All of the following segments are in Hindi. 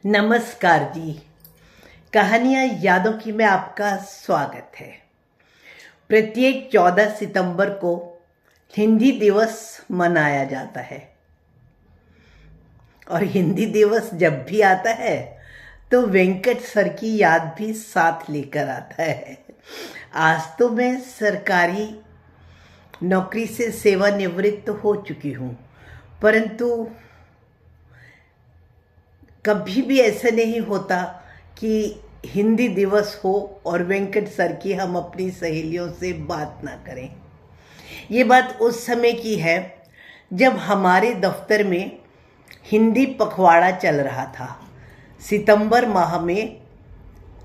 नमस्कार जी। कहानियाँ यादों की में आपका स्वागत है। प्रत्येक 14 सितंबर को हिंदी दिवस मनाया जाता है और हिंदी दिवस जब भी आता है तो वेंकट सर की याद भी साथ लेकर आता है। आज तो मैं सरकारी नौकरी से सेवानिवृत्त हो चुकी हूँ, परंतु कभी भी ऐसा नहीं होता कि हिंदी दिवस हो और वेंकट सर की हम अपनी सहेलियों से बात ना करें। ये बात उस समय की है जब हमारे दफ्तर में हिंदी पखवाड़ा चल रहा था। सितंबर माह में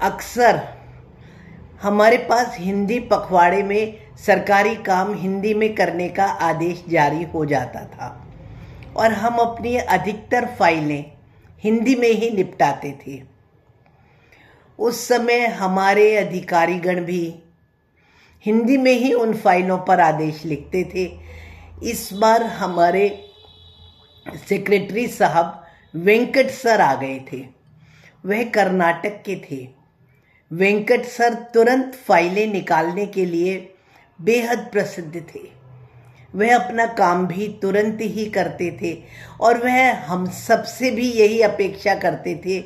अक्सर हमारे पास हिंदी पखवाड़े में सरकारी काम हिंदी में करने का आदेश जारी हो जाता था और हम अपनी अधिकतर फाइलें हिंदी में ही निपटाते थे। उस समय हमारे अधिकारीगण भी हिंदी में ही उन फाइलों पर आदेश लिखते थे। इस बार हमारे सेक्रेटरी साहब वेंकट सर आ गए थे। वह कर्नाटक के थे। वेंकट सर तुरंत फाइलें निकालने के लिए बेहद प्रसिद्ध थे। वह अपना काम भी तुरंत ही करते थे और वह हम सबसे भी यही अपेक्षा करते थे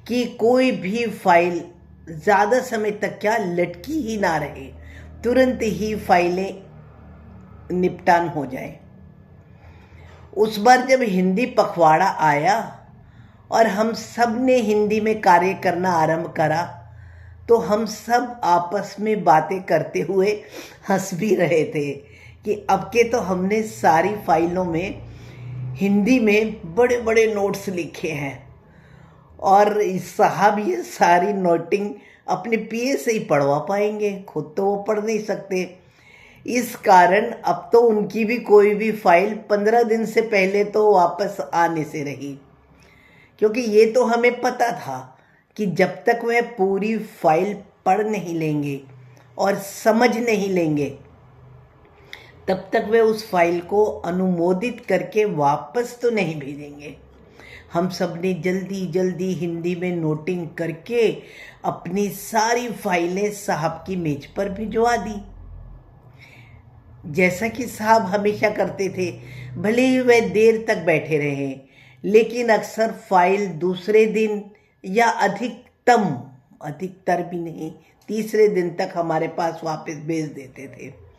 कि कोई भी फाइल ज़्यादा समय तक क्या लटकी ही ना रहे, तुरंत ही फाइलें निपटान हो जाए। उस बार जब हिंदी पखवाड़ा आया और हम सब ने हिंदी में कार्य करना आरंभ करा तो हम सब आपस में बातें करते हुए हंस भी रहे थे कि अब के तो हमने सारी फाइलों में हिंदी में बड़े बड़े नोट्स लिखे हैं और साहब ये सारी नोटिंग अपने पीए से ही पढ़वा पाएंगे, खुद तो वो पढ़ नहीं सकते। इस कारण अब तो उनकी भी कोई भी फाइल 15 दिन से पहले तो वापस आने से रही, क्योंकि ये तो हमें पता था कि जब तक वह पूरी फाइल पढ़ नहीं लेंगे और समझ नहीं लेंगे तब तक वे उस फाइल को अनुमोदित करके वापस तो नहीं भेजेंगे। हम सब ने जल्दी जल्दी हिंदी में नोटिंग करके अपनी सारी फाइलें साहब की मेज पर भिजवा दी। जैसा कि साहब हमेशा करते थे, भले ही वह देर तक बैठे रहे, लेकिन अक्सर फाइल दूसरे दिन या अधिकतर भी नहीं, तीसरे दिन तक हमारे पास वापस भेज देते थे।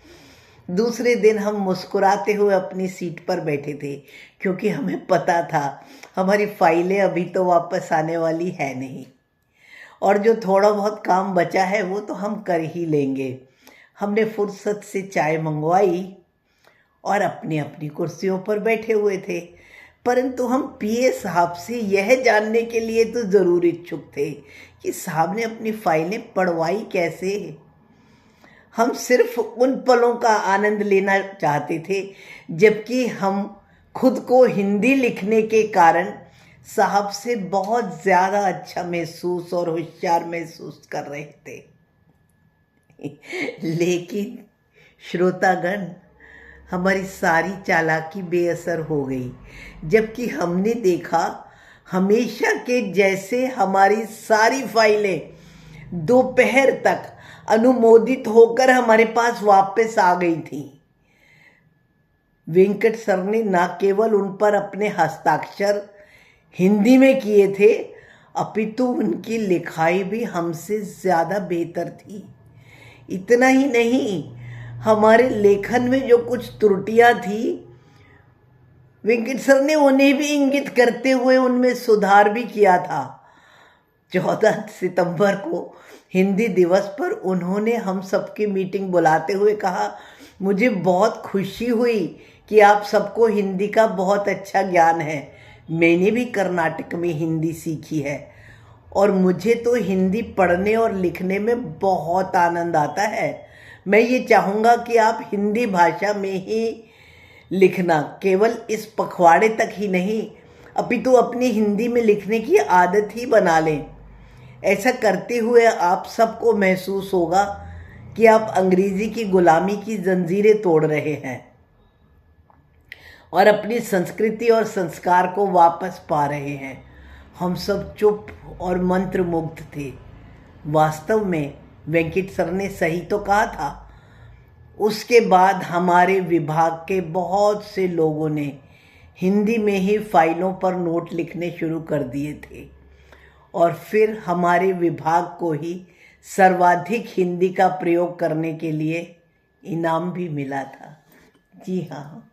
दूसरे दिन हम मुस्कुराते हुए अपनी सीट पर बैठे थे, क्योंकि हमें पता था हमारी फाइलें अभी तो वापस आने वाली है नहीं और जो थोड़ा बहुत काम बचा है वो तो हम कर ही लेंगे। हमने फुर्सत से चाय मंगवाई और अपनी अपनी कुर्सियों पर बैठे हुए थे, परंतु हम पीए साहब से यह जानने के लिए तो ज़रूर इच्छुक थे कि साहब ने अपनी फाइलें पढ़वाई कैसे। हम सिर्फ उन पलों का आनंद लेना चाहते थे जबकि हम खुद को हिंदी लिखने के कारण साहब से बहुत ज़्यादा अच्छा महसूस और होशियार महसूस कर रहे थे। लेकिन श्रोतागण, हमारी सारी चालाकी बेअसर हो गई जबकि हमने देखा हमेशा के जैसे हमारी सारी फाइलें दोपहर तक अनुमोदित होकर हमारे पास वापस आ गई थी। वेंकट सर ने न केवल उन पर अपने हस्ताक्षर हिंदी में किए थे, अपितु उनकी लिखाई भी हमसे ज़्यादा बेहतर थी। इतना ही नहीं, हमारे लेखन में जो कुछ त्रुटियां थी वेंकट सर ने उन्हें भी इंगित करते हुए उनमें सुधार भी किया था। 14 सितंबर को हिंदी दिवस पर उन्होंने हम सबकी मीटिंग बुलाते हुए कहा, मुझे बहुत खुशी हुई कि आप सबको हिंदी का बहुत अच्छा ज्ञान है। मैंने भी कर्नाटक में हिंदी सीखी है और मुझे तो हिंदी पढ़ने और लिखने में बहुत आनंद आता है। मैं ये चाहूँगा कि आप हिंदी भाषा में ही लिखना, केवल इस पखवाड़े तक ही नहीं अपितु अपनी हिंदी में लिखने की आदत ही बना लें। ऐसा करते हुए आप सबको महसूस होगा कि आप अंग्रेजी की गुलामी की जंजीरें तोड़ रहे हैं और अपनी संस्कृति और संस्कार को वापस पा रहे हैं। हम सब चुप और मंत्रमुग्ध थे। वास्तव में वेंकट सर ने सही तो कहा था। उसके बाद हमारे विभाग के बहुत से लोगों ने हिंदी में ही फाइलों पर नोट लिखने शुरू कर दिए थे और फिर हमारे विभाग को ही सर्वाधिक हिंदी का प्रयोग करने के लिए इनाम भी मिला था। जी हाँ।